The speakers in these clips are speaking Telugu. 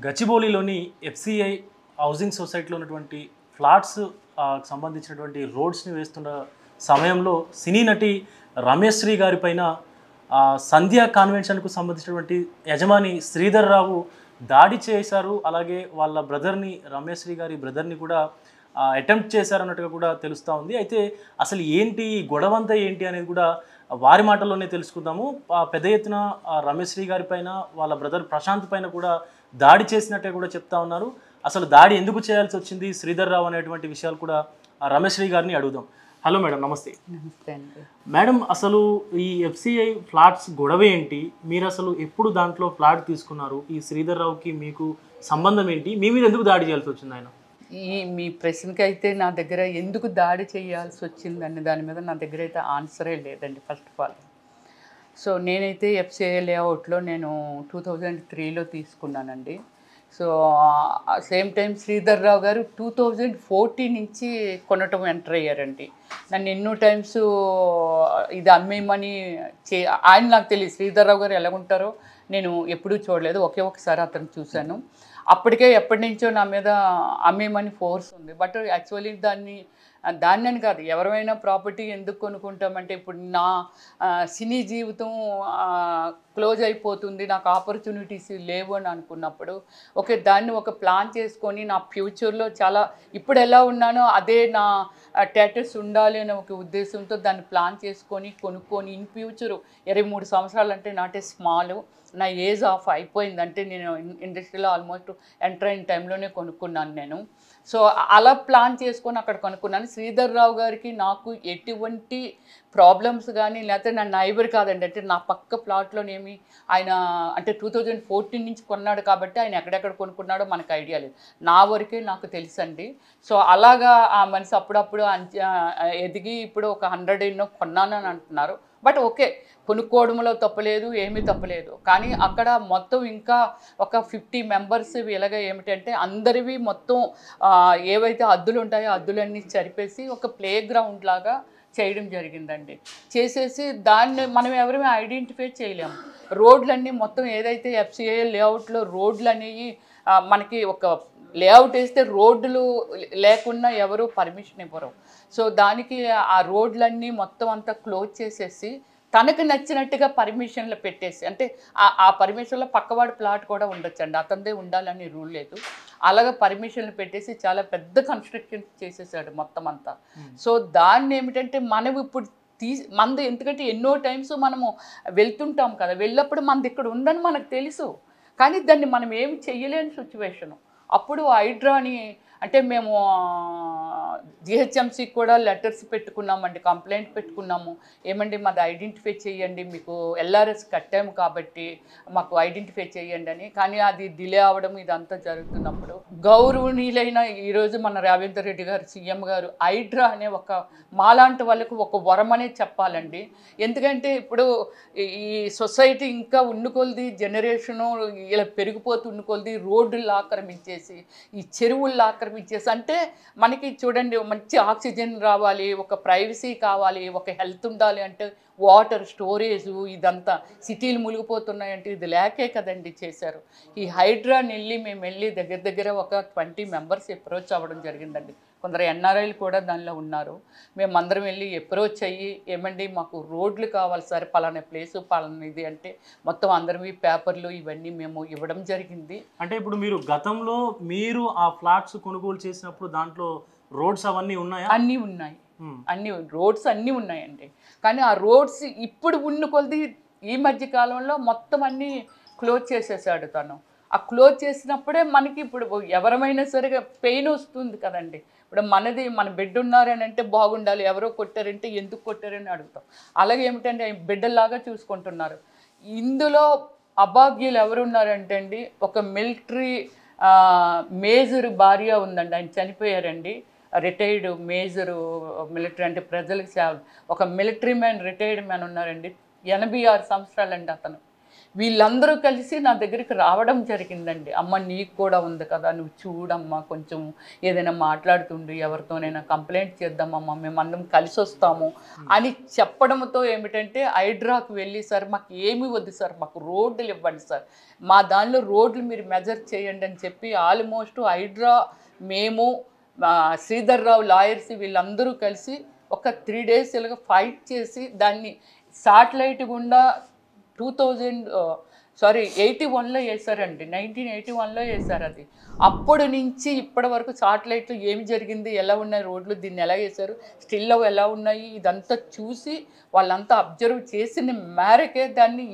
గచ్చిబౌలిలోని ఎఫ్సిఐ హౌసింగ్ సొసైటీలో ఉన్నటువంటి ఫ్లాట్స్ సంబంధించినటువంటి రోడ్స్ని వేస్తున్న సమయంలో సినీ నటి రమేశ్రీ గారి పైన సంధ్యా కాన్వెన్షన్కు సంబంధించినటువంటి యజమాని శ్రీధర్ రావు దాడి చేశారు. అలాగే వాళ్ళ బ్రదర్ని రమేశ్రీ గారి బ్రదర్ని కూడా అటెంప్ట్ చేశారన్నట్టుగా కూడా తెలుస్తూ ఉంది. అయితే అసలు ఏంటి గొడవంతా ఏంటి అనేది కూడా వారి మాటల్లోనే తెలుసుకుందాము. పెద్ద ఎత్తున రమేశ్రీ గారి పైన వాళ్ళ బ్రదర్ ప్రశాంత్ పైన కూడా దాడి చేసినట్టే కూడా చెప్తా ఉన్నారు. అసలు దాడి ఎందుకు చేయాల్సి వచ్చింది శ్రీధర్ రావు అనేటువంటి విషయాలు కూడా రమేశ్రీ గారిని అడుగుదాం. హలో మేడం, నమస్తే. నమస్తే అండి. మేడం, అసలు ఈ ఎఫ్సిఐ ఫ్లాట్స్ గొడవ ఏంటి? మీరు అసలు ఎప్పుడు దాంట్లో ఫ్లాట్ తీసుకున్నారు? ఈ శ్రీధర్ రావుకి మీకు సంబంధం ఏంటి? మీ మీద ఎందుకు దాడి చేయాల్సి వచ్చింది ఆయన? మీ ప్రశ్నకి అయితే నా దగ్గర ఎందుకు దాడి చేయాల్సి వచ్చిందండి దాని మీద నా దగ్గర అయితే ఆన్సరే లేదండి. ఫస్ట్ ఆఫ్ ఆల్ సో నేనైతే ఎఫ్సిఐ లేఅవుట్లో నేను 2003లో తీసుకున్నానండి. సో సేమ్ టైం శ్రీధర్ రావు గారు 2014 నుంచి కొనటం ఎంటర్ అయ్యారండి. నన్ను ఎన్నో టైమ్స్ ఇది అమ్మేయమని ఆయన నాకు తెలియదు. శ్రీధర్ రావు గారు ఎలాగుంటారో నేను ఎప్పుడూ చూడలేదు. ఒకే ఒకసారి అతను చూశాను. అప్పటికే ఎప్పటి నుంచో నా మీద అమ్మేయమని ఫోర్స్ ఉంది. బట్ యాక్చువల్లీ దాన్ని అని కాదు, ఎవరైనా ప్రాపర్టీ ఎందుకు కొనుక్కుంటామంటే ఇప్పుడు నా సినీ జీవితం క్లోజ్ అయిపోతుంది, నాకు ఆపర్చునిటీస్ లేవు అని అనుకున్నప్పుడు ఓకే దాన్ని ఒక ప్లాన్ చేసుకొని నా ఫ్యూచర్లో చాలా ఇప్పుడు ఎలా ఉన్నానో అదే నా స్టేటస్ ఉండాలి అనే ఒక ఉద్దేశంతో దాన్ని ప్లాన్ చేసుకొని కొనుక్కొని ఇన్ ఫ్యూచరు 23 సంవత్సరాలు అంటే నాట్ ఏ స్మాల్, నా ఏజ్ ఆఫ్ అయిపోయిందంటే నేను ఇండస్ట్రీలో ఆల్మోస్ట్ ఎంటర్ అయిన టైంలోనే కొనుక్కున్నాను నేను. సో అలా ప్లాన్ చేసుకొని అక్కడ కొనుక్కున్నాను. శ్రీధర్ రావు గారికి నాకు ఎటువంటి ప్రాబ్లమ్స్ కానీ లేకపోతే నా నైబర్ కాదండి, అంటే నా పక్క ప్లాట్లోనేమి ఆయన అంటే 2014 నుంచి కొన్నాడు కాబట్టి ఆయన ఎక్కడెక్కడ కొనుక్కున్నాడో మనకు ఐడియా లేదు. నా వరకే నాకు తెలుసండి. సో అలాగా ఆ మనిషి అప్పుడప్పుడు ఎదిగి ఇప్పుడు ఒక 100 ఎన్నో కొన్నాను అని అంటున్నారు. బట్ ఓకే, కొనుక్కోవడంలో తప్పలేదు, ఏమీ తప్పలేదు. కానీ అక్కడ మొత్తం ఇంకా ఒక 50 మెంబర్స్ ఇలాగ ఏమిటంటే అందరివి మొత్తం ఏవైతే హద్దులు ఉంటాయో హద్దులన్నీ సరిపేసి ఒక ప్లే గ్రౌండ్ లాగా చేయడం జరిగిందండి. చేసేసి దాన్ని మనం ఎవరిమీ ఐడెంటిఫై చేయలేము. రోడ్లన్నీ మొత్తం ఏదైతే ఎఫ్సిఐ లేఅవుట్లో రోడ్లు అనేవి మనకి ఒక లేఅవుట్ వేస్తే రోడ్లు లేకుండా ఎవరు పర్మిషన్ ఇవ్వరు. సో దానికి ఆ రోడ్లన్నీ మొత్తం అంతా క్లోజ్ చేసేసి తనకు నచ్చినట్టుగా పర్మిషన్లు పెట్టేసి, అంటే ఆ పర్మిషన్లో పక్కవాడి ప్లాట్ కూడా ఉండొచ్చండి, అతనిదే ఉండాలని రూల్ లేదు. అలాగే పర్మిషన్లు పెట్టేసి చాలా పెద్ద కన్స్ట్రక్షన్ చేసేసాడు మొత్తం అంతా. సో దాన్ని ఏమిటంటే మనం ఇప్పుడు మనది ఎందుకంటే ఎన్నో టైమ్స్ మనము వెళ్తుంటాం కదా, వెళ్ళినప్పుడు మనది ఇక్కడ ఉందని మనకు తెలుసు, కానీ దాన్ని మనం ఏమి చెయ్యలేని సిచ్యువేషను. అప్పుడు హైడ్రాని అంటే మేము జిహెచ్ఎంసీకి కూడా లెటర్స్ పెట్టుకున్నామండి, కంప్లైంట్ పెట్టుకున్నాము. ఏమండి మాది ఐడెంటిఫై చేయండి, మీకు ఎల్ఆర్ఎస్ కట్టాము కాబట్టి మాకు ఐడెంటిఫై చేయండి అని. కానీ అది డిలే అవ్వడం ఇదంతా జరుగుతున్నప్పుడు గౌరవనీయులైన ఈరోజు మన రేవంత్ రెడ్డి గారు సీఎం గారు హైడ్రా అనే ఒక మాలాంటి వాళ్ళకు ఒక వరం అనే చెప్పాలండి. ఎందుకంటే ఇప్పుడు ఈ సొసైటీ ఇంకా ఉన్నకొలది జనరేషను ఇలా పెరిగిపోతూ ఉన్నకొలది రోడ్లు ఆక్రమించేసి ఈ చెరువులు ఆక్రమించేసి, అంటే మనకి చూడండి మంచి ఆక్సిజన్ రావాలి, ఒక ప్రైవసీ కావాలి, ఒక హెల్త్ ఉండాలి అంటే వాటర్ స్టోరేజు ఇదంతా సిటీలు మునిగిపోతున్నాయంటే ఇది లేకే కదండి చేశారు. ఈ హైడ్రాని మేము వెళ్ళి దగ్గర ఒక 20 మెంబర్స్ అప్రోచ్ అవ్వడం జరిగిందండి. కొందరు ఎన్ఆర్ఐలు కూడా దానిలో ఉన్నారు. మేమందరం వెళ్ళి అప్రోచ్ అయ్యి ఏమండి మాకు రోడ్లు కావాలి సార్, పలానా ప్లేసు పలానా ఇది అంటే మొత్తం అందరివి పేపర్లు ఇవన్నీ మేము ఇవ్వడం జరిగింది. అంటే ఇప్పుడు మీరు గతంలో మీరు ఆ ఫ్లాట్స్ కొనుగోలు చేసినప్పుడు దాంట్లో రోడ్స్ అవన్నీ ఉన్నాయా? అన్నీ ఉన్నాయి, అన్నీ రోడ్స్ అన్నీ ఉన్నాయండి. కానీ ఆ రోడ్స్ ఇప్పుడు ఉన్న కొలది ఈ మధ్య కాలంలో మొత్తం అన్నీ క్లోజ్ చేసేసాడు తను. ఆ క్లోజ్ చేసినప్పుడే మనకి ఇప్పుడు ఎవరమైనా సరే పెయిన్ వస్తుంది కదండి. ఇప్పుడు మన బిడ్డ ఉన్నారని అంటే బాగుండాలి, ఎవరో కొట్టారంటే ఎందుకు కొట్టారని అడుగుతాం. అలాగే ఏమిటంటే బిడ్డలాగా చూసుకుంటున్నారు. ఇందులో అభాగ్యులు ఎవరున్నారంటే అండి, ఒక మిలిటరీ మేజర్ భార్య ఉందండి, ఆయన చనిపోయారండి. రిటైర్డ్ మేజరు మిలిటరీ అంటే ప్రజలకు సేవ, ఒక మిలిటరీ మ్యాన్ రిటైర్డ్ మ్యాన్ ఉన్నారండి. 86 సంవత్సరాలండి అతను. వీళ్ళందరూ కలిసి నా దగ్గరికి రావడం జరిగిందండి. అమ్మ నీకు కూడా ఉంది కదా, నువ్వు చూడమ్మా, కొంచెం ఏదైనా మాట్లాడుతుండు, ఎవరితోనైనా కంప్లైంట్ చేద్దామమ్మా, మేమందరం కలిసి వస్తాము అని చెప్పడంతో ఏమిటంటే హైడ్రాకు వెళ్ళి సార్ మాకు ఏమీ వద్దు సార్, మాకు రోడ్లు ఇవ్వండి సార్, మా దానిలో రోడ్లు మీరు మెజర్ చేయండి అని చెప్పి ఆల్మోస్ట్ హైడ్రా, మేము, శ్రీధర్ రావు లాయర్స్ వీళ్ళందరూ కలిసి ఒక 3 days ఇలాగ ఫైట్ చేసి దాన్ని శాటిలైట్ గుండా 81లో వేశారండి. 1981లో వేశారు అది. అప్పటి నుంచి ఇప్పటి వరకు శాటిలైట్లు ఏమి జరిగింది, ఎలా ఉన్నాయి రోడ్లు, దీన్ని ఎలా వేశారు, స్టిల్ ఎలా ఉన్నాయి, ఇదంతా చూసి వాళ్ళంతా అబ్జర్వ్ చేసిన మేరకే దాన్ని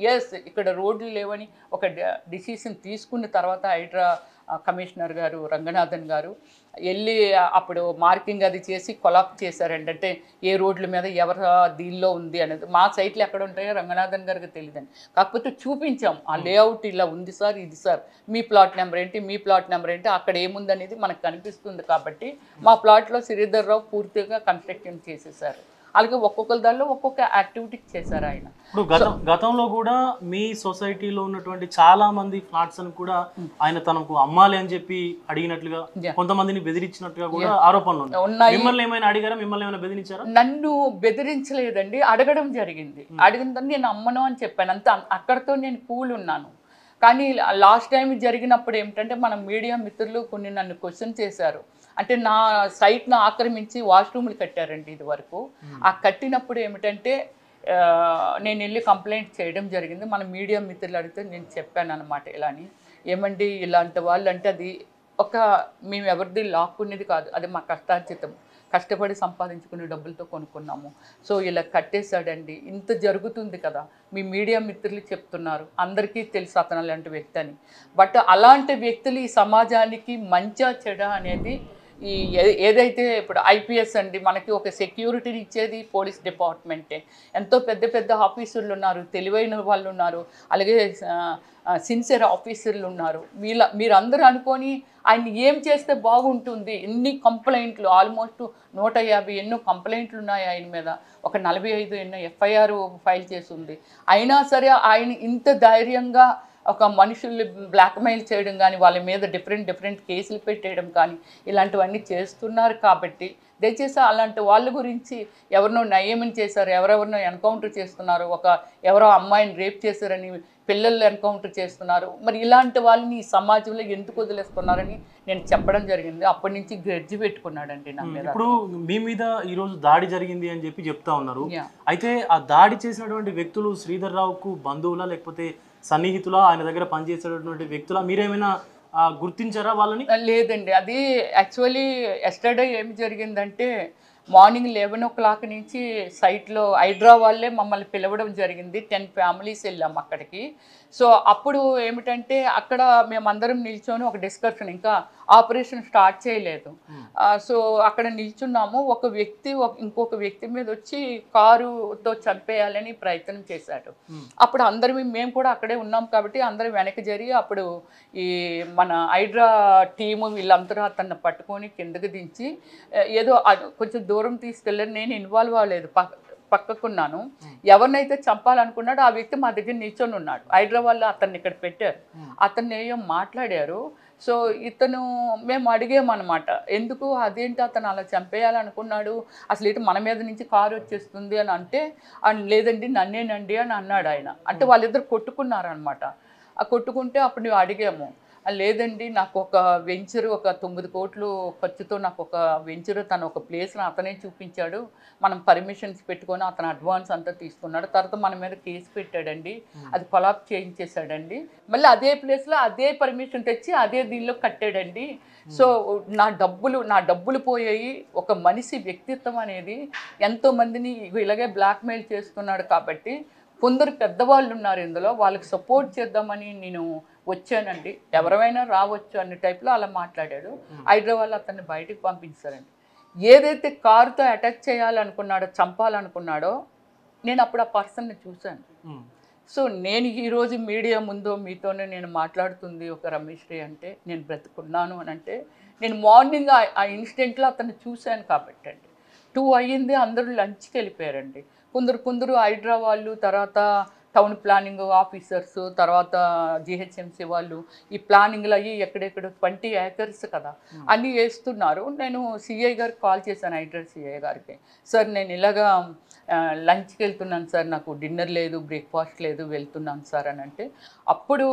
ఇక్కడ రోడ్లు లేవని ఒక డిసిషన్ తీసుకున్న తర్వాత హైడ్రా కమిషనర్ గారు రంగనాథన్ గారు వెళ్ళి అప్పుడు మార్కింగ్ అది చేసి కొలాప్ చేశారండి. అంటే ఏ రోడ్ల మీద ఎవరు దీనిలో ఉంది అనేది. మా సైట్లు ఎక్కడ ఉంటాయో రంగనాథన్ గారికి తెలియదండి. కాకపోతే చూపించాం ఆ లేఅవుట్ ఇలా ఉంది సార్, ఇది సార్, మీ ప్లాట్ నెంబర్ ఏంటి, మీ ప్లాట్ నెంబర్ ఏంటి, అక్కడ ఏముంది అనేది మనకు కనిపిస్తుంది. కాబట్టి మా ప్లాట్లో శ్రీధర్ రావు పూర్తిగా కన్స్ట్రక్షన్ చేసేసారు. అలాగే ఒక్కొక్కరి దానిలో ఒక్కొక్క యాక్టివిటీ చేశారు ఆయన. ఇప్పుడు గతంలో కూడా మీ సొసైటీలో ఉన్నటువంటి చాలా మంది ఫ్లాట్స్ అని కూడా ఆయన తనకు అమ్మాలి అని చెప్పి అడిగినట్లుగా, కొంతమందిని బెదిరించినట్టుగా కూడా ఆరోపణలు ఉన్నాయి. మిమ్మల్ని ఏమైనా అడిగారా, మిమ్మల్ని ఏమైనా బెదిరించారా? నన్ను బెదిరించలేదండి, అడగడం జరిగింది. అడిగిందని నేను అమ్మను అని చెప్పాను అంతే. అక్కడితో నేను కూల్ ఉన్నాను. కానీ లాస్ట్ టైం జరిగినప్పుడు ఏమిటంటే మన మీడియా మిత్రులు కొన్ని నన్ను క్వశ్చన్ చేశారు. అంటే నా సైట్ను ఆక్రమించి వాష్రూమ్లు కట్టారండి ఇది వరకు. ఆ కట్టినప్పుడు ఏమిటంటే నేను వెళ్ళి కంప్లైంట్ చేయడం జరిగింది. మన మీడియా మిత్రులు అడిగితే నేను చెప్పాను అనమాట, ఇలా అని. ఏమండి ఇలాంటి వాళ్ళు అంటే అది మేము ఎవరిది లాక్కునేది కాదు, అది మా కష్టార్జితం, కష్టపడి సంపాదించుకునే డబ్బులతో కొనుక్కున్నాము. సో ఇలా కట్టేశాడండి, ఇంత జరుగుతుంది కదా, మీ మీడియా మిత్రులు చెప్తున్నారు, అందరికీ తెలుసు అతను అలాంటి వ్యక్తి అని. బట్ అలాంటి వ్యక్తులు ఈ సమాజానికి మంచా చెడా అనేది ఈ ఏదైతే ఇప్పుడు ఐపీఎస్ అండి, మనకి ఒక సెక్యూరిటీని ఇచ్చేది పోలీస్ డిపార్ట్మెంటే. ఎంతో పెద్ద పెద్ద ఆఫీసర్లు ఉన్నారు, తెలివైన వాళ్ళు ఉన్నారు, అలాగే సిన్సియర్ ఆఫీసర్లు ఉన్నారు. మీరందరూ అనుకొని ఆయన ఏం చేస్తే బాగుంటుంది, ఎన్ని కంప్లైంట్లు, ఆల్మోస్ట్ 150 ఎన్నో కంప్లైంట్లు ఉన్నాయి ఆయన మీద, ఒక 45 ఎన్నో ఎఫ్ఐఆర్ ఫైల్ చేసి ఉంది. అయినా సరే ఆయన ఇంత ధైర్యంగా ఒక మనుషుల్ని బ్లాక్మెయిల్ చేయడం కానీ, వాళ్ళ మీద డిఫరెంట్ కేసులు పెట్టేయడం కానీ ఇలాంటివన్నీ చేస్తున్నారు. కాబట్టి దయచేసి అలాంటి వాళ్ళ గురించి ఎవరినో నయమని చేశారు, ఎవరెవరినో ఎన్కౌంటర్ చేస్తున్నారు, ఎవరో అమ్మాయిని రేప్ చేశారని పిల్లలు ఎన్కౌంటర్ చేస్తున్నారు, మరి ఇలాంటి వాళ్ళని ఈ సమాజంలో ఎందుకు వదిలేస్తున్నారని నేను చెప్పడం జరిగింది. అప్పటి నుంచి గర్జి పెట్టుకున్నాడండి నా మీద. ఇప్పుడు మీ మీద ఈరోజు దాడి జరిగింది అని చెప్పి చెప్తా ఉన్నారు. అయితే ఆ దాడి చేసినటువంటి వ్యక్తులు శ్రీధర్ రావుకు బంధువులా లేకపోతే సన్నిహితులా, ఆయన దగ్గర పనిచేసేటటువంటి వ్యక్తులా, మీరేమైనా గుర్తించారా వాళ్ళని? లేదండి, అది యాక్చువల్లీ ఎస్టర్డే ఏమి జరిగిందంటే మార్నింగ్ 11 o'clock నుంచి సైట్లో హైడ్రా వాళ్ళే మమ్మల్ని పిలవడం జరిగింది. 10 families వెళ్ళాం అక్కడికి. సో అప్పుడు ఏమిటంటే అక్కడ మేమందరం నిల్చొని ఒక డిస్కషన్, ఇంకా ఆపరేషన్ స్టార్ట్ చేయలేదు. సో అక్కడ నిల్చున్నాము. ఒక వ్యక్తి ఇంకొక వ్యక్తి మీద వచ్చి కారుతో చంపేయాలని ప్రయత్నం చేశాడు. అప్పుడు మేము కూడా అక్కడే ఉన్నాం కాబట్టి అందరం వెనక్కి జరిగి అప్పుడు ఈ మన హైడ్రా టీము వీళ్ళందరూ అతన్ని పట్టుకొని కిందకి దించి ఏదో కొంచెం దూరం తీసుకెళ్ళారు. నేను ఇన్వాల్వ్ అవ్వలేదు, పక్కకున్నాను. ఎవరినైతే చంపాలనుకున్నాడో ఆ వ్యక్తి మా దగ్గర నిల్చొని ఉన్నాడు. హైదరాబాద్లో అతన్ని ఇక్కడ పెట్టారు, అతన్ని ఏమో మాట్లాడారు. సో మేము అడిగామన్నమాట, ఎందుకు అదేంటి అతను అలా చంపేయాలనుకున్నాడు, అసలు ఇటు మన మీద నుంచి కారు వచ్చేస్తుంది అని అంటే, లేదండి నన్నేనండి అని అన్నాడు ఆయన. అంటే వాళ్ళిద్దరు కొట్టుకున్నారనమాట. ఆ కొట్టుకుంటే అప్పుడు మేము అడిగాము, లేదండి నాకు ఒక వెంచరు, ఒక 9 కోట్లు ఖర్చుతో నాకు ఒక వెంచరు, తను ఒక ప్లేస్ని అతనే చూపించాడు, మనం పర్మిషన్స్ పెట్టుకొని అతను అడ్వాన్స్ అంతా తీసుకున్నాడు, తర్వాత మన మీద కేసు పెట్టాడండి, అది కొలాప్ చేయించేశాడండి, మళ్ళీ అదే ప్లేస్లో అదే పర్మిషన్ తెచ్చి అదే దీనిలో కట్టాడండి. సో నా డబ్బులు పోయాయి. ఒక మనిషి వ్యక్తిత్వం అనేది ఎంతోమందిని ఇలాగే బ్లాక్మెయిల్ చేస్తున్నాడు. కాబట్టి కొందరు పెద్దవాళ్ళు ఉన్నారు ఇందులో, వాళ్ళకి సపోర్ట్ చేద్దామని నేను వచ్చానండి, ఎవరైనా రావచ్చు అనే టైప్లో అలా మాట్లాడాడు. హైదరాబాద్లో అతన్ని బయటికి పంపించారండి. ఏదైతే కారుతో అటాక్ చేయాలనుకున్నాడో, చంపాలనుకున్నాడో, నేను అప్పుడు ఆ పర్సన్ని చూశాను. సో నేను ఈరోజు మీడియా ముందు మీతోనే నేను మాట్లాడుతుంది ఒక రమేశ్రీ అంటే, నేను బ్రతుకున్నాను అని అంటే, నేను మార్నింగ్ ఆ ఇన్సిడెంట్లో అతన్ని చూశాను కాబట్టి అండి. 2 అయ్యింది, అందరూ లంచ్కి వెళ్ళిపోయారండి. కొందరు హైడ్రా వాళ్ళు, తర్వాత టౌన్ ప్లానింగ్ ఆఫీసర్స్, తర్వాత జిహెచ్ఎంసీ వాళ్ళు ఈ ప్లానింగ్లు అయ్యి ఎక్కడెక్కడ 20 acres కదా అన్నీ వేస్తున్నారు. నేను సిఐ గారికి కాల్ చేశాను, హైడ్రా సిఐ గారికి. సార్ నేను ఇలాగా లంచ్కి వెళ్తున్నాను సార్, నాకు డిన్నర్ లేదు, బ్రేక్ఫాస్ట్ లేదు, వెళ్తున్నాను సార్ అని అంటే, అప్పుడు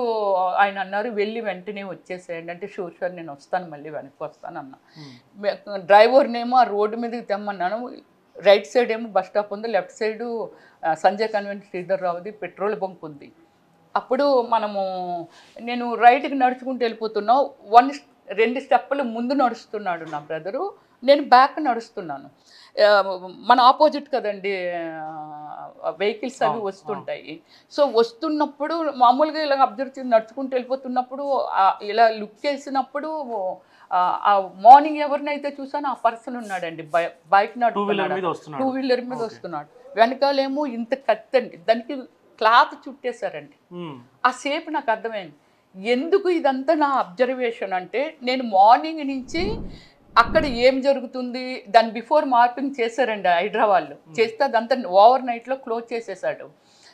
ఆయన అన్నారు వెళ్ళి వెంటనే వచ్చేసేయండి అంటే, షూర్ సార్ నేను వస్తాను, మళ్ళీ వెనక్కి వస్తాను అన్న. డ్రైవర్నేమో ఆ రోడ్డు మీదకి తెమ్మన్నాను. రైట్ సైడ్ ఏమో బస్ స్టాప్ ఉంది, left side Sanjay convent Sridhar రావుది పెట్రోల్ బంక్ ఉంది. అప్పుడు నేను రైట్కి నడుచుకుంటూ వెళ్ళిపోతున్నావు, 2 స్టెప్పులు ముందు నడుస్తున్నాడు నా బ్రదరు, నేను బ్యాక్ నడుస్తున్నాను. మన ఆపోజిట్ కదండి వెహికల్స్ అవి వస్తుంటాయి. సో వస్తున్నప్పుడు మామూలుగా ఇలా అబ్జర్వ్ చేసి నడుచుకుంటూ వెళ్ళిపోతున్నప్పుడు ఇలా లుక్ చేసినప్పుడు మార్నింగ్ ఎవరినైతే చూసానో ఆ పర్సన్ ఉన్నాడండి, బైక్ నడుస్తున్నాడు, 2 వీలర్ మీద వస్తున్నాడు. వెనకాలేమో ఇంత కత్తండి, దానికి క్లాత్ చుట్టేశారండి. ఆ సేపు నాకు అర్థమైంది ఎందుకు ఇదంతా నా అబ్జర్వేషన్ అంటే, నేను మార్నింగ్ నుంచి అక్కడ ఏం జరుగుతుంది దాని బిఫోర్ మార్పింగ్ చేశారండి హైడ్రా వాళ్ళు. చేస్తే అదంతా ఓవర్ నైట్లో క్లోజ్ చేసేసాడు.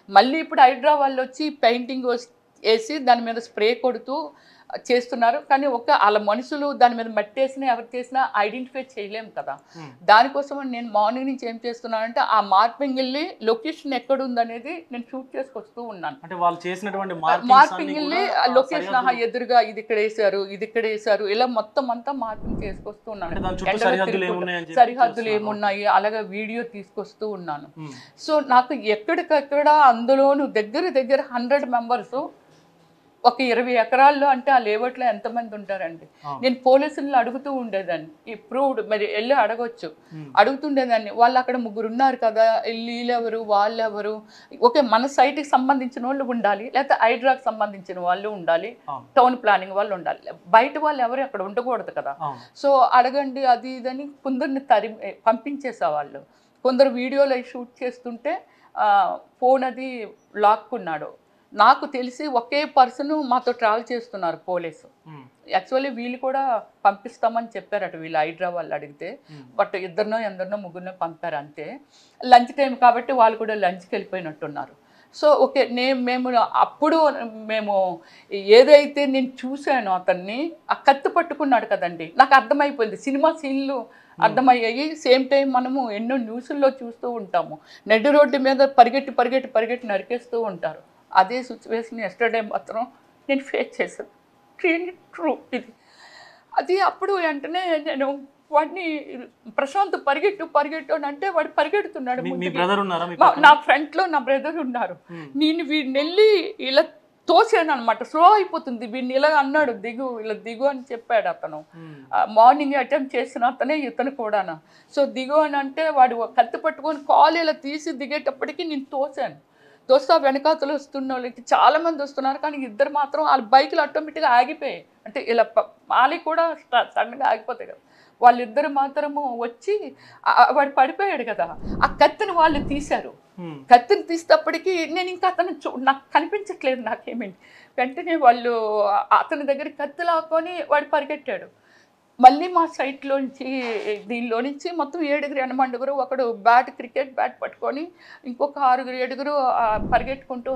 మళ్ళీ ఇప్పుడు హైడ్రా వాళ్ళు వచ్చి పెయింటింగ్ వేసి దాని మీద స్ప్రే కొడుతూ చేస్తున్నారు. కానీ వాళ్ళ మనుషులు దాని మీద మట్టేసినా ఎవరు చేసినా ఐడెంటిఫై చేయలేము కదా. దానికోసం నేను మార్నింగ్ నుంచి ఏం చేస్తున్నానంటే, ఆ మార్పింగ్ వెళ్ళి లొకేషన్ ఎక్కడ ఉందనేది నేను షూట్ చేసుకొస్తూ ఉన్నాను. అంటే వాళ్ళు చేసినటువంటి మార్పింగ్ వెళ్ళి లొకేషన్ ఎదురుగా ఇది ఇక్కడ వేసారు, ఇది ఇక్కడ వేసారు, ఇలా మొత్తం అంతా మార్పింగ్ చేసుకొస్తూ ఉన్నాను. సరిహద్దులు ఏమున్నాయి అలాగే వీడియో తీసుకొస్తూ ఉన్నాను. సో నాకు ఎక్కడికక్కడ అందులోనూ దగ్గర 100 మెంబర్స్, ఒక 20 ఎకరాల్లో అంటే ఆ లేఅవుట్లో ఎంతమంది ఉంటారండి. నేను పోలీసులను అడుగుతూ ఉండేదాన్ని, ప్రూవ్డ్ మరి వెళ్ళి అడుగుతుండేదాన్ని. వాళ్ళు అక్కడ 3 ఉన్నారు కదా, వీళ్ళెవరు వాళ్ళెవరు, ఓకే మన సైట్కి సంబంధించిన వాళ్ళు ఉండాలి, లేకపోతే హైడ్రాకి సంబంధించిన వాళ్ళు ఉండాలి, టౌన్ ప్లానింగ్ వాళ్ళు ఉండాలి, బయట వాళ్ళు ఎవరు అక్కడ ఉండకూడదు కదా. సో అడగండి అది ఇదని కొందరిని పంపించేసేవాళ్ళు. కొందరు వీడియోలు షూట్ చేస్తుంటే ఫోన్ అది లాక్కున్నాడు. నాకు తెలిసి ఒకే పర్సన్ మాతో ట్రావెల్ చేస్తున్నారు పోలీసు. యాక్చువల్లీ వీళ్ళు కూడా పంపిస్తామని చెప్పారట వీళ్ళు హైడ్రా వాళ్ళు అడిగితే, బట్ ఎందరినో ముగ్గురినో పంపారు అంతే. లంచ్ టైం కాబట్టి వాళ్ళు కూడా లంచ్కి వెళ్ళిపోయినట్టున్నారు. సో ఓకే అప్పుడు మేము ఏదైతే నేను చూశానో అతన్ని ఆ కత్తి పట్టుకున్నాడు కదండి, నాకు అర్థమైపోయింది. సినిమా సీన్లు అర్థమయ్యాయి. సేమ్ టైం మనము ఎన్నో న్యూస్ల్లో చూస్తూ ఉంటాము, నడి రోడ్డు మీద పరిగెట్టి నరికేస్తూ ఉంటారు. అదే సిచ్యువేషన్ ఎస్టర్డే మాత్రం నేను ఫేస్ చేశాను. రియల్లీ ట్రూ ఇది. అది అప్పుడు వెంటనే నేను వాడిని ప్రశాంత్ పరిగెట్టు అని అంటే వాడు పరిగెడుతున్నాడు. నా ఫ్రంట్లో నా బ్రదర్ ఉన్నారు. నేను వీడిని వెళ్ళి ఇలా తోసాను అనమాట, స్లో అయిపోతుంది వీడిని ఇలా అన్నాడు, ఇలా దిగు అని చెప్పాడు అతను. మార్నింగ్ అటెంప్ట్ చేసిన అతనే ఇతను కూడాను. సో దిగు అని అంటే వాడు కత్తి పట్టుకొని కాలు ఇలా తీసి దిగేటప్పటికి నేను తోసాను. దోస్తా వెనకాతలు వస్తున్న వాళ్ళకి చాలామంది వస్తున్నారు, కానీ 2 మాత్రం వాళ్ళ బైకులు ఆటోమేటిక్గా ఆగిపోయాయి. అంటే ఇలా మాలి కూడా సడన్గా ఆగిపోతాయి కదా. వాళ్ళిద్దరు మాత్రము వచ్చి వాడు పడిపోయాడు కదా, ఆ కత్తిని వాళ్ళు తీశారు. కత్తిని తీసేటప్పటికి నేను ఇంకా నాకు కనిపించట్లేదు నాకేమేంటి. వెంటనే వాళ్ళు అతని దగ్గర కత్తి లాక్కొని వాడు పరిగెట్టాడు. మళ్ళీ మా సైట్లోంచి దీనిలో నుంచి మొత్తం 7 ఒకడు క్రికెట్ బ్యాట్ పట్టుకొని, ఇంకొక 6 పరిగెట్టుకుంటూ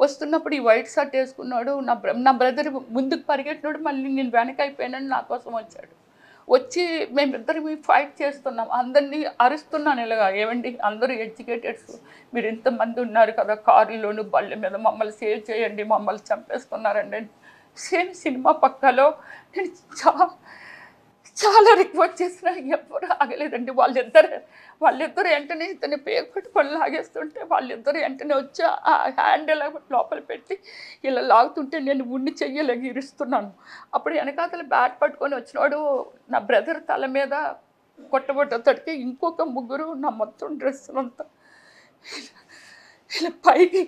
వస్తున్నప్పుడు ఈ వైట్ షర్ట్ వేసుకున్నాడు నా బ్రదర్ ముందుకు పరిగెట్టినాడు. మళ్ళీ నేను వెనక అయిపోయానని నా కోసం వచ్చి మేమిద్దరం ఫైట్ చేస్తున్నాం. అందరినీ అరుస్తున్నాను ఇలాగా, ఏమండి అందరూ ఎడ్యుకేటెడ్స్, మీరు ఇంతమంది ఉన్నారు కదా కారులోను బళ్ళ మీద, మమ్మల్ని సేవ్ చేయండి, మమ్మల్ని చంపేస్తున్నారండి. సేమ్ సినిమా పక్కలో నేను చాలా రిక్వెస్ట్ చేసినా ఎవరు ఆగలేదండి. వాళ్ళిద్దరు వెంటనే ఇతని పేరు పట్టుకొని లాగేస్తుంటే వాళ్ళిద్దరు వెంటనే వచ్చి ఆ హ్యాండ్ ఇలా లోపల పెట్టి ఇలా లాగుతుంటే నేను ఉన్ని చెయ్యలేక ఇరుస్తున్నాను. అప్పుడు వెనకాతల బ్యాట్ పట్టుకొని వచ్చినాడు నా బ్రదర్ తల మీద కొట్టబొట్టతడికి ఇంకొక 3 నా మొత్తం డ్రెస్సులంతా ఇలా పైకి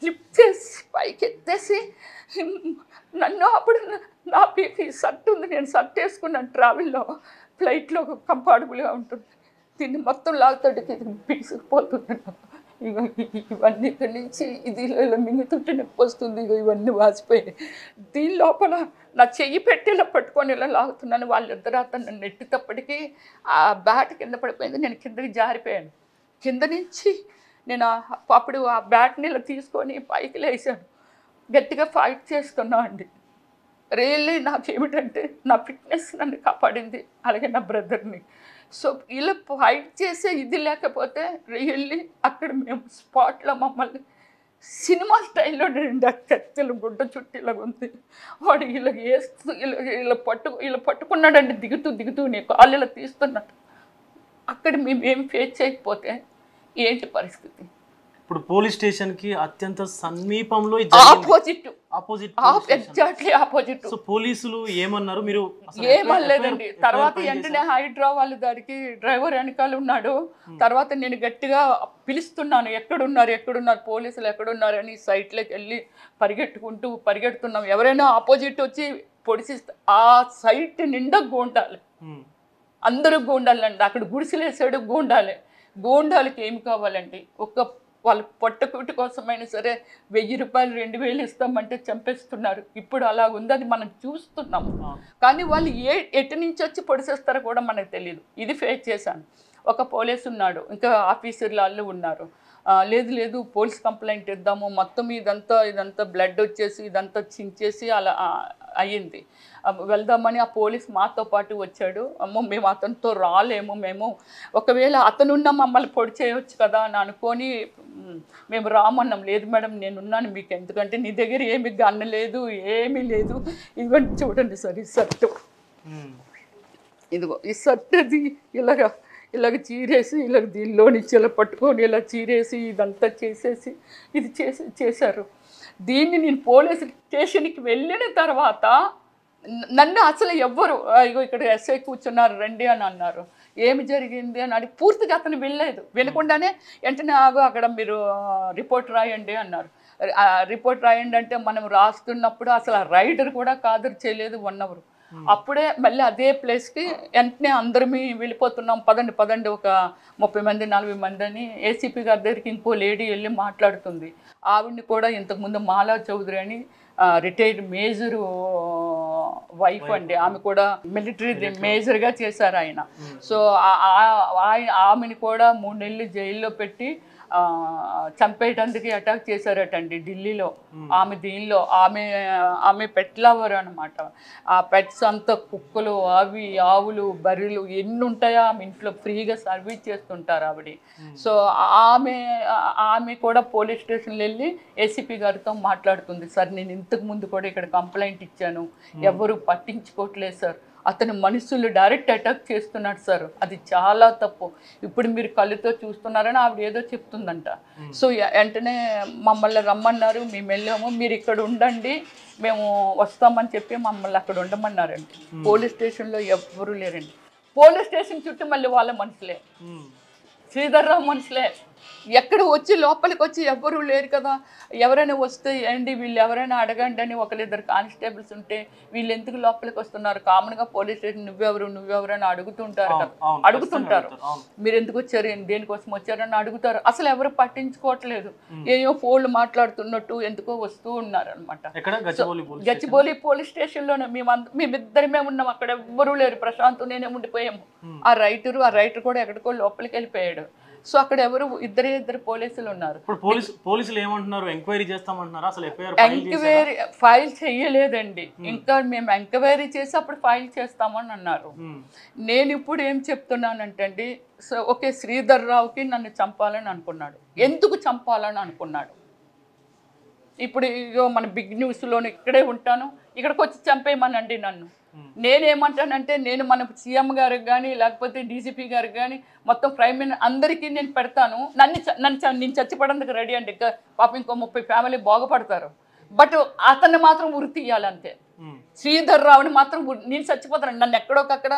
లిఫ్ట్ చేసి పైకి ఎత్తేసి నన్ను, అప్పుడు నా పీకి షర్ట్ ఉంది, నేను షర్ట్ వేసుకున్నాను, ట్రావెల్లో ఫ్లైట్లో కంఫర్టబుల్గా ఉంటుంది, దీన్ని మొత్తం లాగుతాడికి ఇది పీసుకుపోతున్నాను. ఇవన్నీ ఇక్కడి నుంచి ఇది ఇలా మింగుతుంటే నొప్పి వస్తుంది, ఇవన్నీ వాసిపోయాయి. దీని లోపల నా చెయ్యి పెట్టి ఇలా పట్టుకొని ఇలా లాగుతున్నాను. వాళ్ళిద్దరు అతను నెట్టేటప్పటికీ ఆ బ్యాట్ కింద పడిపోయింది, నేను కిందకి జారిపోయాను. కింద నుంచి నేను అప్పుడు ఆ బ్యాట్ని ఇలా తీసుకొని పైకి లేచాను, గట్టిగా ఫైట్ చేస్తున్నా అండి. రియల్లీ నాకేమిటంటే నా ఫిట్నెస్ నన్ను కాపాడింది, అలాగే నా బ్రదర్ని. సో ఇలా ఫైట్ చేసే ఇది లేకపోతే రియల్లీ అక్కడ మేము స్పాట్లో మమ్మల్ని సినిమా స్టైల్లో నిండా కత్తెలు గుడ్డ చుట్టూ ఇలాగ ఉంది. వాడు ఇలా వేస్తూ ఇలా పట్టుకున్నాడండి, దిగుతూ నీ కాళ్ళు ఇలా తీస్తున్నాడు. అక్కడ మేము ఏం ఫేస్ చేయకపోతే ఏంటి పరిస్థితి? ఇప్పుడు పోలీస్ స్టేషన్కి అత్యంత సమీపంలో ఎగ్జాక్ట్లీ ఆపోజిట్. సో పోలీసులు ఏమన్నారు? మీరు ఏమనలేదండి. తర్వాత వెంటనే హైడ్రా వాళ్ళు దానికి డ్రైవర్ వెనకాల ఉన్నాడు. తర్వాత నేను గట్టిగా పిలుస్తున్నాను, ఎక్కడున్నారు పోలీసులు ఎక్కడున్నారు అని. సైట్లోకి వెళ్ళి పరిగెడుతున్నాం. ఎవరైనా ఆపోజిట్ వచ్చి పొడిచిస్తే ఆ సైట్ నిండా గూండాలి, అందరూ గూండాలండి. అక్కడ గుడిసెలేసాడు గూండాలకి ఏమి కావాలండి? వాళ్ళ పొట్టకూటి కోసమైనా సరే 1000 రూపాయలు 2000 ఇస్తామంటే చంపేస్తున్నారు. ఇప్పుడు అలా ఉంది, అది మనం చూస్తున్నాము. కానీ వాళ్ళు ఎటు నుంచి వచ్చి పొడిసేస్తారో కూడా మనకు తెలియదు. ఇది ఫేస్ చేశాను. ఒక పోలీసు ఉన్నాడు, ఇంకా ఆఫీసర్లు వాళ్ళు ఉన్నారు. లేదు పోలీస్ కంప్లైంట్ ఇద్దాము, మొత్తం ఇదంతా బ్లడ్ వచ్చేసి ఇదంతా చించేసి అలా అయ్యింది, వెళ్దామని ఆ పోలీస్ మాతో పాటు వచ్చాడు. అమ్మో మేము అతనితో రాలేము, మేము ఒకవేళ అతనున్న మమ్మల్ని పొడి చేయవచ్చు కదా అని అనుకొని మేము రామన్నాం. లేదు మేడం నేనున్నాను మీకు, ఎందుకంటే నీ దగ్గర ఏమి గన్ లేదు, ఏమీ లేదు, ఇదిగోండి చూడండి సార్ ఈ షర్టు, ఇదిగో ఈ షర్ట్ అది ఇలాగ చీరేసి దీనిలో నుంచి ఇలా పట్టుకొని ఇలా చీరేసి ఇదంతా చేసేసి ఇది చేశారు. దీన్ని నేను పోలీస్ స్టేషన్కి వెళ్ళిన తర్వాత నన్ను అసలు ఎవ్వరు ఇగో ఇక్కడ ఎస్ఐ కూర్చున్నారు రండి అని అన్నారు. ఏమి జరిగింది అని అడిగి పూర్తిగా అతను వినకుండానే వెంటనే అక్కడ మీరు రిపోర్ట్ రాయండి అన్నారు. రిపోర్ట్ రాయండి అంటే మనం రాస్తున్నప్పుడు అసలు ఆ రైడర్ కూడా ఖాదరు చేయలేదు 1 అవర్. అప్పుడే మళ్ళీ అదే ప్లేస్కి వెంటనే అందరం వెళ్ళిపోతున్నాం, పదండి ఒక 30 మంది 40 మంది అని. ఏసీపీ గారి దగ్గరికి ఇంకో లేడీ వెళ్ళి మాట్లాడుతుంది. ఆవిడ్ని కూడా ఇంతకుముందు మాలా చౌదరి అని రిటైర్డ్ మేజర్ వైఫ్ అండి, ఆమె కూడా మిలిటరీ మేజర్గా చేశారు ఆయన. సో ఆమెని కూడా 3 నెలలు జైల్లో పెట్టి చంపేయటానికి అటాక్ చేశారటండి ఢిల్లీలో. దీనిలో ఆమె పెట్ లవర్ అనమాట. ఆ పెట్స్ అంతా కుక్కలు, ఆవులు, బర్రెలు ఎన్ని ఉంటాయో ఆమె ఇంట్లో ఫ్రీగా సర్వీస్ చేస్తుంటారు ఆవిడ. సో ఆమె కూడా పోలీస్ స్టేషన్లో వెళ్ళి ఏసీపీ గారితో మాట్లాడుతుంది. సార్ నేను ఇంతకు ముందు కూడా ఇక్కడ కంప్లైంట్ ఇచ్చాను, ఎవరు పట్టించుకోవట్లేదు సార్, అతను మనుషులు డైరెక్ట్ అటాక్ చేస్తున్నాడు సార్, అది చాలా తప్పు, ఇప్పుడు మీరు కళ్ళుతో చూస్తున్నారని ఆవిడ ఏదో చెప్తుందంట. సో వెంటనే మమ్మల్ని రమ్మన్నారు, మేము వెళ్ళాము, మీరు ఇక్కడ ఉండండి మేము వస్తామని చెప్పి మమ్మల్ని అక్కడ ఉండమన్నారండి. పోలీస్ స్టేషన్లో ఎవ్వరూ లేరండి. పోలీస్ స్టేషన్ చుట్టూ మళ్ళీ వాళ్ళ మనుషులే, శ్రీధర్రావు మనుషులే. ఎక్కడ వచ్చి లోపలికి వచ్చి ఎవ్వరూ లేరు కదా, ఎవరైనా వస్తే ఏంటి వీళ్ళు ఎవరైనా అడగండి అని 1-2 కానిస్టేబుల్స్ ఉంటే వీళ్ళు ఎందుకు లోపలికి వస్తున్నారు, కామన్గా పోలీస్ స్టేషన్ నువ్వెవరు అని అడుగుతుంటారు కదా, మీరు ఎందుకు వచ్చారు, దేనికోసం వచ్చారని అడుగుతారు. అసలు ఎవరు పట్టించుకోవట్లేదు, ఏయో ఫోన్లు మాట్లాడుతున్నట్టు ఎందుకో వస్తూ ఉన్నారు అనమాట. గచ్చిబౌలి పోలీస్ స్టేషన్లోనే మేమిద్దరమే ఉన్నాం, అక్కడ ఎవ్వరూ లేరు, ప్రశాంత్ నేనే ఉండిపోయాము. ఆ రైటర్ కూడా ఎక్కడికో లోపలికి వెళ్ళిపోయాడు. సో అక్కడ ఇద్దరు పోలీసులు ఉన్నారు. పోలీసులు ఏమంటున్నారు, ఎంక్వైరీ చేస్తామంటున్నారు, అసలు ఎంక్వైరీ ఫైల్ చేయలేదండి, ఇంకా మేము ఎంక్వైరీ చేసి అప్పుడు ఫైల్ చేస్తామని అన్నారు. నేను ఇప్పుడు ఏం చెప్తున్నానంటే అండి, సో ఓకే శ్రీధర్రావుకి నన్ను చంపాలని అనుకున్నాడు, ఎందుకు చంపాలని అనుకున్నాడు? ఇప్పుడు మన బిగ్ న్యూస్లోని ఇక్కడే ఉంటాను, ఇక్కడికి వచ్చి చంపేయమనండి నన్ను. నేనేమంటానంటే నేను మన సీఎం గారికి కానీ లేకపోతే డీజీపీ గారికి కానీ మొత్తం ప్రైమ్ మినిస్టర్ అందరికీ నేను పెడతాను, నేను చచ్చిపోవడానికి రెడీ అండి. పాపం ఇంకో 30 ఫ్యామిలీ బాగుపడతారు, బట్ అతన్ని మాత్రం ఉరి తీయాలంతే. శ్రీధర్రావుని మాత్రం నేను చచ్చిపోతాను. నన్ను ఎక్కడోకక్కడ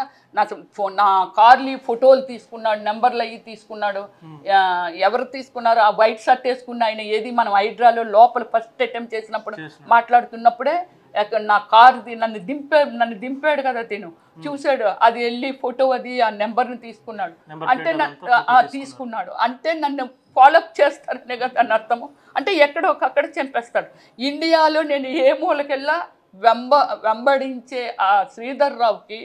నా కార్లు ఫోటోలు తీసుకున్నాడు, నెంబర్లు అవి తీసుకున్నాడు, ఎవరు తీసుకున్నారు, ఆ వైట్ షర్ట్ వేసుకున్న ఆయన ఏది మనం హైడ్రాలో లోపల ఫస్ట్ అటెంప్ట్ చేసినప్పుడు మాట్లాడుతున్నప్పుడే నా కార్ది నన్ను దింపాడు కదా, తిను చూశాడు, అది వెళ్ళి ఫోటో అది ఆ నెంబర్ని తీసుకున్నాడు అంటే నన్ను ఫాలోఅప్ చేస్తారనే కదా అని అర్థము. అంటే ఎక్కడో ఒకక్కడ చంపేస్తాడు. ఇండియాలో నేను ఏ మూలకెళ్ళా వెంబడించే ఆ శ్రీధర్రావుకి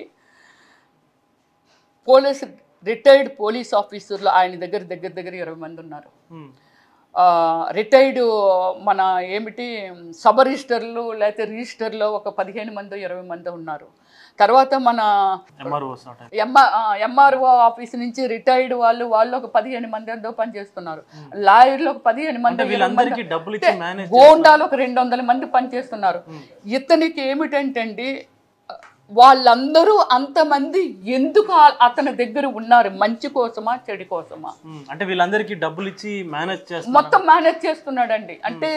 రిటైర్డ్ పోలీస్ ఆఫీసర్లు ఆయన దగ్గర 20 మంది ఉన్నారు. రిటైర్డ్ మన ఏమిటి సబ్ రిజిస్టర్లు లేకపోతే రిజిస్టర్లో ఒక 15 మందో 20 మందో ఉన్నారు. తర్వాత మన ఎంఆర్ఓ ఆఫీస్ నుంచి రిటైర్డ్ వాళ్ళు ఒక 15 మంది ఎంతో పనిచేస్తున్నారు. లాయర్లు ఒక 15 మంది, గోండాలు ఒక 200 మంది పనిచేస్తున్నారు. ఇతనికి ఏమిటంటే వాళ్ళందరూ అంతమంది ఎందుకు అతని దగ్గర ఉన్నారు? మంచి కోసమా చెడు కోసమా? అంటే వీళ్ళందరికీ డబ్బులు ఇచ్చి మొత్తం మేనేజ్ చేస్తున్నాడండి. అంటే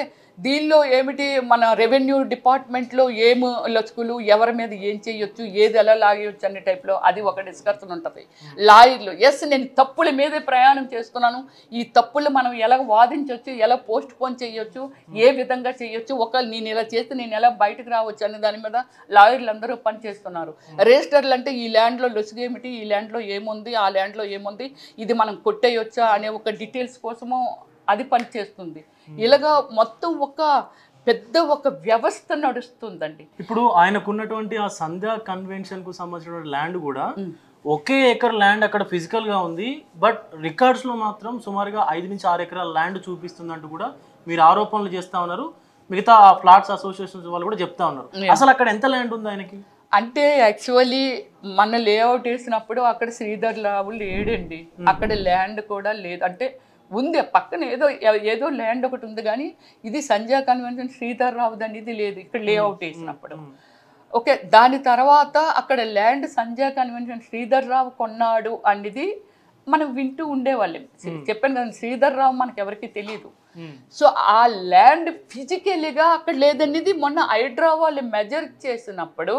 దీనిలో ఏమిటి మన రెవెన్యూ డిపార్ట్మెంట్లో ఏమి లచుకులు, ఎవరి మీద ఏం చేయొచ్చు, ఏది ఎలా లాగేయచ్చు అనే టైప్లో అది ఒక డిస్కషన్ ఉంటుంది. లాయర్లు నేను తప్పుల మీదే ప్రయాణం చేస్తున్నాను, ఈ తప్పులు మనం ఎలా వాదించవచ్చు, ఎలా పోస్ట్ పోన్ చేయొచ్చు, ఏ విధంగా చేయొచ్చు, ఒకవేళ నేను ఇలా చేస్తే నేను ఎలా బయటకు రావచ్చు అనే దాని మీద లాయర్లు అందరూ పనిచేస్తున్నారు. రిజిస్టర్లు అంటే ఈ ల్యాండ్లో లొసుగు ఏమిటి, ఈ ల్యాండ్లో ఏముంది, ఆ ల్యాండ్లో ఏముంది, ఇది మనం కొట్టేయొచ్చా అనే ఒక డీటెయిల్స్ కోసము అది పనిచేస్తుంది. ఇలాగా మొత్తం ఒక వ్యవస్థ నడుస్తుందండి. ఇప్పుడు ఆయనకున్నటువంటి ఆ సంధ్యా కన్వెన్షన్ కు సంబంధించిన ల్యాండ్ కూడా ఒకే ఎకర్ ల్యాండ్ అక్కడ ఫిజికల్ గా ఉంది, బట్ రికార్డ్స్ లో మాత్రం సుమారుగా 5 నుంచి 6 ఎకరాల ల్యాండ్ చూపిస్తుందంటూ కూడా మీరు ఆరోపణలు చేస్తా ఉన్నారు. మిగతా ఫ్లాట్స్ అసోసియేషన్స్ వాళ్ళు కూడా చెప్తా ఉన్నారు. అసలు అక్కడ ఎంత ల్యాండ్ ఉంది ఆయనకి? అంటే యాక్చువల్లీ మన లేఅవుట్ వేసినప్పుడు అక్కడ శ్రీధర్ రావు లేడండి, అక్కడ ల్యాండ్ కూడా లేదు. అంటే ఉంది పక్కన ఏదో ల్యాండ్ ఒకటి ఉంది, కానీ ఇది సంధ్యా కన్వెన్షన్ శ్రీధర్ రావు అనేది లేదు ఇక్కడ లేఅవుట్ వేసినప్పుడు. ఓకే, దాని తర్వాత అక్కడ ల్యాండ్ సంధ్యా కన్వెన్షన్ శ్రీధర్ రావు కొన్నాడు అనేది మనం వింటూ ఉండేవాళ్ళం. చెప్పాను కదా, శ్రీధర్ రావు మనకు ఎవరికి తెలియదు. సో ఆ ల్యాండ్ ఫిజికల్గా అక్కడ లేదనేది మొన్న హైడ్రా వాళ్ళు మెజర్ చేసినప్పుడు,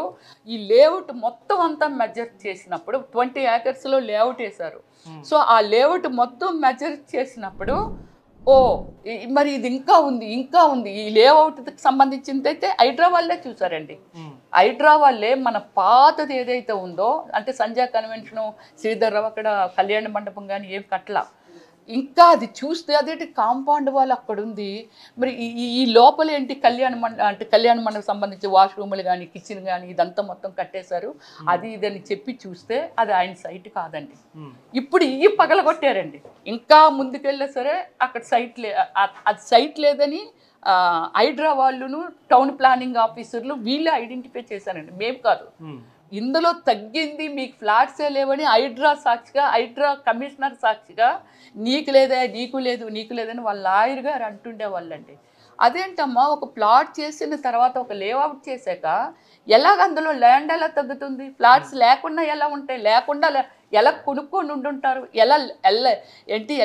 ఈ లేఅవుట్ మొత్తం అంతా మెజర్ చేసినప్పుడు 20 ఏకర్స్లో లేఅవుట్ వేశారు. సో ఆ లేఅవుట్ మొత్తం మెజర్ చేసినప్పుడు మరి ఇది ఇంకా ఉంది ఈ లేఅవుట్కి సంబంధించింది అయితే హైడ్రా వాళ్ళే చూసారండి. హైడ్రా వాళ్ళే మన పాతది ఏదైతే ఉందో, అంటే సంధ్యా కన్వెన్షను శ్రీధర్ రావు అక్కడ కళ్యాణ మండపం కానీ ఏం కట్ల, ఇంకా అది చూస్తే అదేంటి కాంపౌండ్ వాళ్ళు అక్కడ ఉంది, మరి ఈ లోపల ఏంటి కళ్యాణ మండపం సంబంధించి వాష్రూములు కానీ కిచెన్ కానీ ఇదంతా మొత్తం కట్టేశారు, అది ఇదని చెప్పి చూస్తే అది ఆయన సైట్ కాదండి. ఇప్పుడు ఇవి పగలగొట్టారండి. ఇంకా ముందుకెళ్ళా సరే అక్కడ అది సైట్ లేదని హైడ్రా వాళ్ళును టౌన్ ప్లానింగ్ ఆఫీసర్లు వీళ్ళే ఐడెంటిఫై చేశారండి, మేము కాదు. ఇందులో తగ్గింది మీకు ఫ్లాట్సే లేవని హైడ్రా సాక్షిగా, హైడ్రా కమిషనర్ సాక్షిగా నీకు లేదని వాళ్ళ లాయర్ గారు అంటుండే వాళ్ళండి. అదేంటమ్మా, ఒక ప్లాట్ చేసిన తర్వాత ఒక లేఅవుట్ చేశాక ఎలాగ అందులో ల్యాండ్ ఎలా తగ్గుతుంది? ఫ్లాట్స్ లేకుండా ఎలా ఉంటాయి? లేకుండా ఎలా కొనుక్కొని ఉండుంటారు?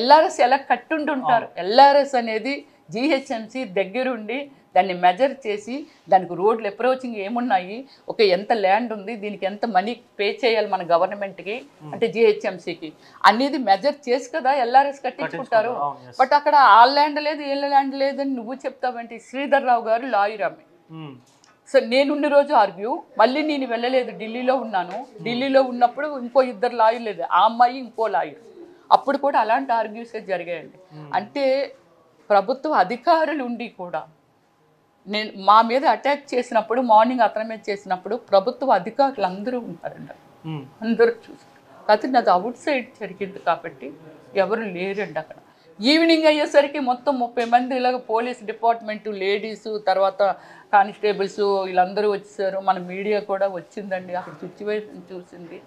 ఎల్ఆర్ఎస్ ఎలా కట్టుండుంటారు? ఎల్ఆర్ఎస్ అనేది జిహెచ్ఎంసి దగ్గరుండి దాన్ని మెజర్ చేసి దానికి రోడ్లు అప్రోచింగ్ ఏమున్నాయి, ఎంత ల్యాండ్ ఉంది, దీనికి ఎంత మనీ పే చేయాలి మన గవర్నమెంట్కి అంటే జిహెచ్ఎంసీకి అనేది మెజర్ చేసి కదా ఎల్ఆర్ఎస్ కట్టించుకుంటారు. బట్ అక్కడ ఆ ల్యాండ్ లేదు ఏ ల్యాండ్ లేదని నువ్వు చెప్తావంటే శ్రీధర్ రావు గారు లాయర్ ఆమె. సో నేనున్న రోజు ఆర్గ్యూ, మళ్ళీ నేను వెళ్ళలేదు, ఢిల్లీలో ఉన్నాను. ఢిల్లీలో ఉన్నప్పుడు ఇంకో 2 లాయర్లు లేదు, ఆ అమ్మాయి ఇంకో లాయర్, అప్పుడు కూడా అలాంటి ఆర్గ్యూసే జరిగాయండి. అంటే ప్రభుత్వ అధికారులు ఉండి కూడా మా మీద అటాక్ చేసినప్పుడు, మార్నింగ్ అతని మీద చేసినప్పుడు ప్రభుత్వ అధికారులు అందరూ ఉంటారండి, అందరూ చూసారు. కాకపోతే నాది అవుట్ సైడ్ జరిగింది కాబట్టి ఎవరు లేరండి అక్కడ. ఈవినింగ్ అయ్యేసరికి మొత్తం 30 మంది ఇలాగ పోలీస్ డిపార్ట్మెంటు, లేడీసు, తర్వాత కానిస్టేబుల్స్ వీళ్ళందరూ వచ్చేసారు. మన మీడియా కూడా వచ్చిందండి, అక్కడ సిచ్యువేషన్ చూసింది.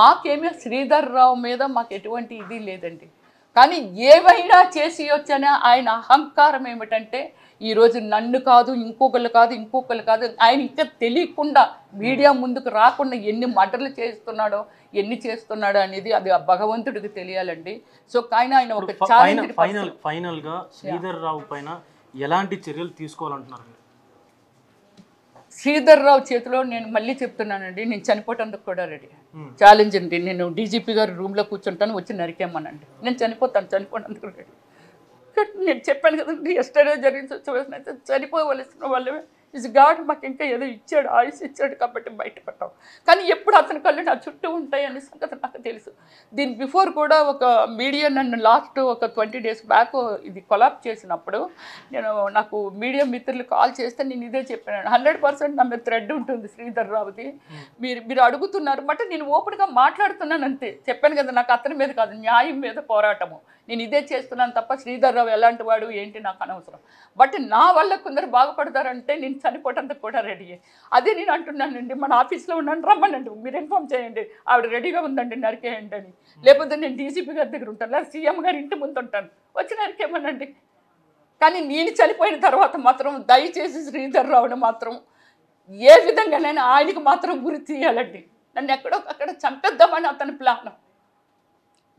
మాకేమీ శ్రీధర్ రావు మీద మాకు ఎటువంటి ఇది లేదండి, కానీ ఏమైనా చేసి వచ్చానే ఆయన అహంకారం ఏమిటంటే ఈరోజు నన్ను కాదు ఇంకొకళ్ళు కాదు ఆయన ఇంకా తెలియకుండా మీడియా ముందుకు రాకుండా ఎన్ని మర్డర్లు చేస్తున్నాడో ఎన్ని చేస్తున్నాడో అనేది అది భగవంతుడికి తెలియాలండి. సో కానీ ఆయన ఒక ఫైనల్ గా శ్రీధర్ రావు పైన ఎలాంటి చర్యలు తీసుకోవాలంటున్నారు? శ్రీధర్ రావు చేతిలో నేను మళ్ళీ చెప్తున్నానండి, నేను చనిపోవటానికి కూడా రెడీ. ఛాలెంజ్ అండి, నేను డీజీపీ గారు రూమ్లో కూర్చుంటాను, వచ్చి నరికేమనండి, నేను చనిపోవడానికి రెడీ. నేను చెప్పాను కదండి, ఎస్టర్డే జరిగిన సిచ్యువేషన్ అయితే చనిపోవలసిన వాళ్ళమే ఇస్ గాడ్ మాకు ఇంకా ఏదో ఇచ్చాడు, ఆయుష్ ఇచ్చాడు కాబట్టి బయటపడ్డాం. కానీ ఎప్పుడు అతని కళ్ళు నా చుట్టూ ఉంటాయి అనే సంగతి నాకు తెలుసు. దీని బిఫోర్ కూడా ఒక మీడియా నన్ను లాస్ట్ ఒక 20 days బ్యాక్ ఇది కొలాబ్ చేసినప్పుడు నాకు మీడియా మిత్రులు కాల్ చేస్తే నేను ఇదే చెప్పాను, 100% నా మీద థ్రెడ్ ఉంటుంది శ్రీధర్ రావుది, మీరు అడుగుతున్నారు బట్ నేను ఓపెన్గా మాట్లాడుతున్నాను అంతే. చెప్పాను కదా, నాకు అతని మీద కాదు, న్యాయం మీద పోరాటము, నేను ఇదే చేస్తున్నాను తప్ప శ్రీధర్ రావు ఎలాంటి వాడు ఏంటి నాకు అనవసరం. బట్ నా వల్ల కొందరు బాగుపడతారంటే నేను చనిపోవటానికి కూడా రెడీ. అదే నేను అంటున్నానండి, మన ఆఫీస్లో ఉన్నాను, రమ్మనండి, మీరు ఇన్ఫామ్ చేయండి, ఆవిడ రెడీగా ఉందండి నరికేయండి అని. లేకపోతే నేను డీసీపీ గారి దగ్గర ఉంటాను, లేదా సీఎం గారి ఇంటి ముందు ఉంటాను, వచ్చి నరికేమనండి. కానీ నేను చనిపోయిన తర్వాత మాత్రం దయచేసి శ్రీధర్ రావుని మాత్రం ఏ విధంగానైనా ఆయనకి మాత్రం గురి తీయాలండి. నన్ను ఎక్కడో అక్కడ చంపేద్దామని అతని ప్లాన్.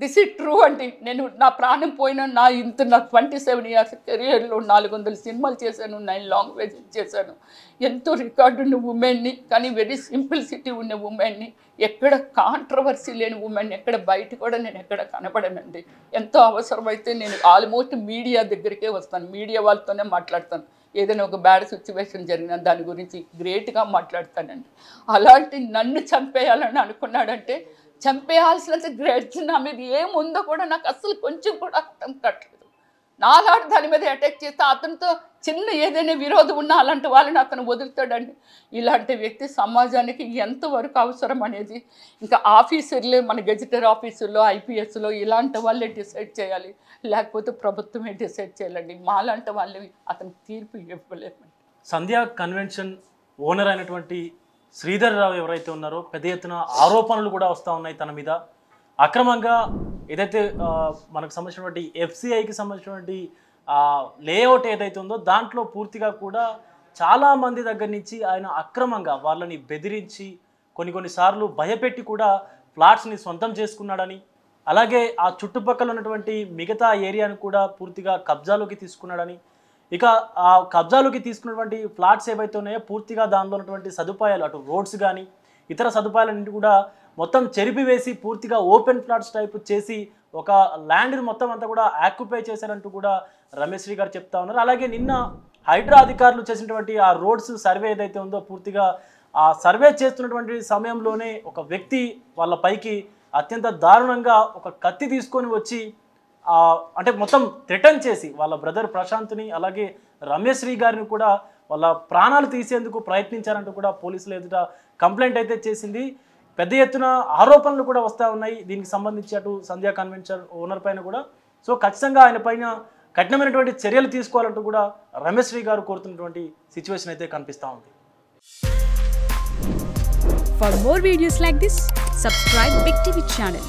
దిస్ ఈజ్ ట్రూ అండి. నేను నా ప్రాణం పోయిన నా 27 years కెరియర్లో 400 సినిమాలు చేశాను, 9 లాంగ్వేజెస్ చేశాను, ఎంతో రికార్డు ఉన్న ఉమెన్ని, కానీ వెరీ సింప్లిసిటీ ఉన్న ఉమెన్ని, ఎక్కడ కాంట్రవర్సీ లేని ఉమెన్, ఎక్కడ బయట కూడా నేను ఎక్కడ కనపడనండి. ఎంతో అవసరమైతే నేను ఆల్మోస్ట్ మీడియా దగ్గరికే వస్తాను, మీడియా వాళ్ళతోనే మాట్లాడతాను. ఏదైనా ఒక బ్యాడ్ సిచ్యువేషన్ జరిగినా దాని గురించి గ్రేట్గా మాట్లాడతానండి. అలాంటి నన్ను చంపేయాలని అనుకున్నాడంటే చంపేయాల్సినంత గ్రేట్స్ నా మీద ఏముందో కూడా నాకు అసలు కొంచెం కూడా అర్థం కట్టలేదు. నాలాంటి దాని మీద అటాక్ చేస్తే అతనితో చిన్న ఏదైనా విరోధం ఉన్నా అలాంటి వాళ్ళని అతను వదులుతాడండి. ఇలాంటి వ్యక్తి సమాజానికి ఎంతవరకు అవసరం అనేది ఇంకా ఆఫీసర్లే, మన గెజిటెడ్ ఆఫీసుల్లో IPSలో ఇలాంటి వాళ్ళే డిసైడ్ చేయాలి, లేకపోతే ప్రభుత్వమే డిసైడ్ చేయాలండి. మాలాంటి వాళ్ళే అతను తీర్పు ఇవ్వలేమండి. సంధ్యా కన్వెన్షన్ ఓనర్ అయినటువంటి శ్రీధర్ రావు ఎవరైతే ఉన్నారో పెద్ద ఎత్తున ఆరోపణలు కూడా వస్తూ ఉన్నాయి తన మీద. అక్రమంగా ఏదైతే మనకు సంబంధించినటువంటి FCIకి సంబంధించినటువంటి లేఅవుట్ ఏదైతే ఉందో దాంట్లో పూర్తిగా కూడా చాలామంది దగ్గర నుంచి ఆయన అక్రమంగా వాళ్ళని బెదిరించి కొన్నిసార్లు భయపెట్టి కూడా ఫ్లాట్స్ని సొంతం చేసుకున్నాడని, అలాగే ఆ చుట్టుపక్కల ఉన్నటువంటి మిగతా ఏరియాను కూడా పూర్తిగా కబ్జాలోకి తీసుకున్నాడని, ఇక ఆ కబ్జాలోకి తీసుకున్నటువంటి ఫ్లాట్స్ ఏవైతే ఉన్నాయో పూర్తిగా దానిలో ఉన్నటువంటి సదుపాయాలు, అటు రోడ్స్ కానీ ఇతర సదుపాయాలన్నింటి కూడా మొత్తం చెరిపివేసి పూర్తిగా ఓపెన్ ఫ్లాట్స్ టైప్ చేసి ఒక ల్యాండ్ని మొత్తం అంతా కూడా ఆక్యుపై చేశారంటూ కూడా రమేష్ శ్రీ గారు చెప్తా ఉన్నారు. అలాగే నిన్న హైడ్రా అధికారులు చేసినటువంటి ఆ రోడ్స్ సర్వే ఏదైతే ఉందో పూర్తిగా ఆ సర్వే చేస్తున్నటువంటి సమయంలోనే ఒక వ్యక్తి వాళ్ళ పైకి అత్యంత దారుణంగా ఒక కత్తి తీసుకొని వచ్చి అంటే మొత్తం థ్రెటన్ చేసి వాళ్ళ బ్రదర్ ప్రశాంత్ని అలాగే రమేష్ శ్రీ గారిని కూడా వాళ్ళ ప్రాణాలు తీసేందుకు ప్రయత్నించారంటూ కూడా పోలీసులు ఎదుట కంప్లైంట్ అయితే చేసింది. పెద్ద ఎత్తున ఆరోపణలు కూడా వస్తూ ఉన్నాయి దీనికి సంబంధించి అటు సంధ్యా కన్వెన్షన్ ఓనర్ పైన కూడా. సో ఖచ్చితంగా ఆయన పైన కఠినమైనటువంటి చర్యలు తీసుకోవాలంటూ కూడా రమేష్ శ్రీ గారు కోరుతున్నటువంటి సిచ్యువేషన్ అయితే కనిపిస్తూ ఉంది. For more videos like this, subscribe Big TV channel.